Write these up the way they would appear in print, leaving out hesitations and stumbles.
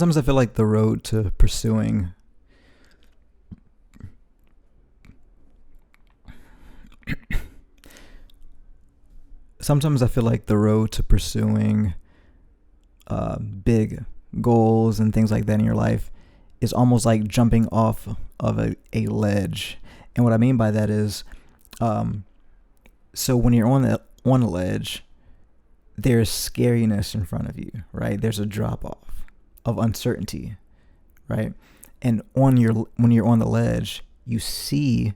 sometimes I feel like the road to pursuing sometimes I feel like the road to pursuing big goals and things like that in your life is almost like jumping off of a ledge. And what I mean by that is, so when you're on a ledge, there's scariness in front of you, right? There's a drop off of uncertainty, right? And when you're on the ledge, you see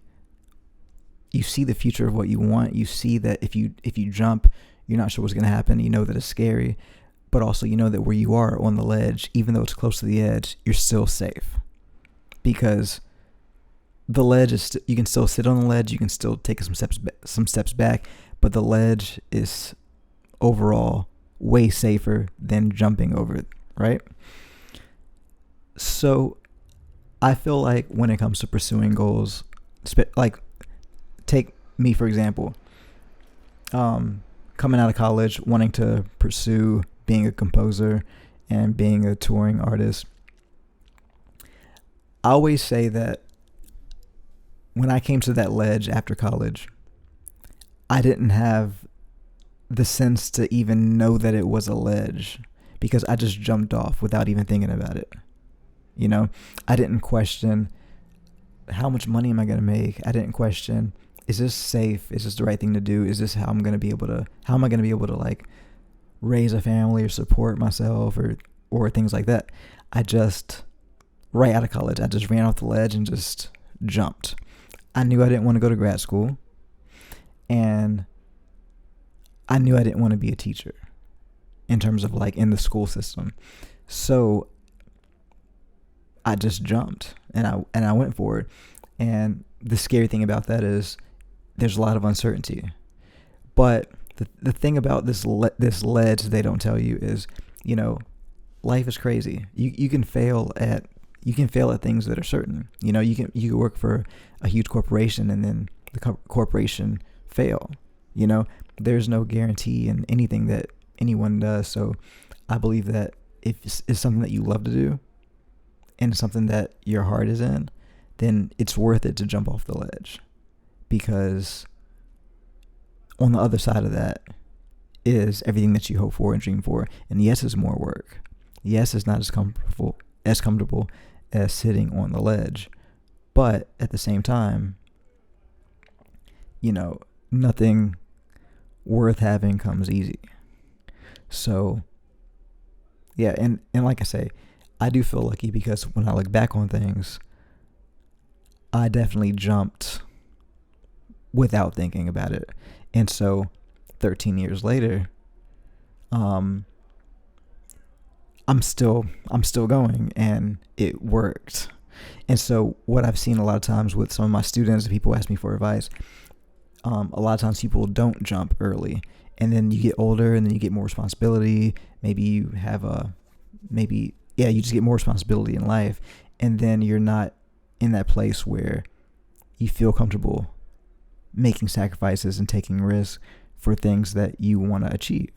the future of what you want. You see that if you jump, you're not sure what's going to happen. You know that it's scary, but also you know that where you are on the ledge, even though it's close to the edge, you're still safe, because the ledge is you can still sit on the ledge. You can still take some steps back, but the ledge is overall way safer than jumping over it, right? So I feel like when it comes to pursuing goals, like take me for example, coming out of college, wanting to pursue being a composer and being a touring artist, I always say that when I came to that ledge after college, I didn't have the sense to even know that it was a ledge, because I just jumped off without even thinking about it. You know, I didn't question how much money am I going to make. I didn't question, is this safe? Is this the right thing to do? Is this how am I going to be able to like raise a family or support myself or things like that? I just, right out of college, I just ran off the ledge and just jumped. I knew I didn't want to go to grad school, and I knew I didn't want to be a teacher in terms of like in the school system. So I just jumped and I went for it. And the scary thing about that is there's a lot of uncertainty. But the thing about this ledge they don't tell you is, you know, life is crazy. You can fail at things that are certain. You know, you can work for a huge corporation and then the corporation fail. You know, there's no guarantee in anything that anyone does. So I believe that if it's something that you love to do and something that your heart is in, then it's worth it to jump off the ledge, because on the other side of that is everything that you hope for and dream for. And yes, it's more work. Yes, it's not as comfortable as sitting on the ledge, but at the same time, you know, nothing worth having comes easy. So yeah, and like I say, I do feel lucky, because when I look back on things, I definitely jumped without thinking about it. And so 13 years later, I'm still going, and it worked. And so what I've seen a lot of times with some of my students, people ask me for advice, a lot of times people don't jump early, and then you get older and then you get more responsibility. Maybe you have you just get more responsibility in life, and then you're not in that place where you feel comfortable making sacrifices and taking risks for things that you want to achieve.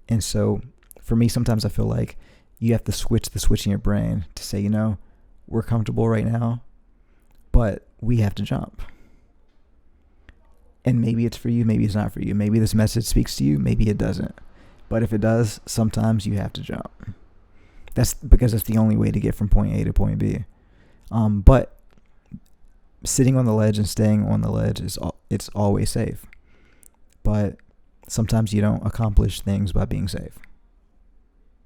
And so for me, sometimes I feel like you have to switch the switch in your brain to say, you know, we're comfortable right now, but we have to jump. And maybe it's for you, maybe it's not for you. Maybe this message speaks to you, maybe it doesn't. But if it does, sometimes you have to jump. That's because it's the only way to get from point A to point B. But sitting on the ledge and staying on the ledge it's always safe. But sometimes you don't accomplish things by being safe.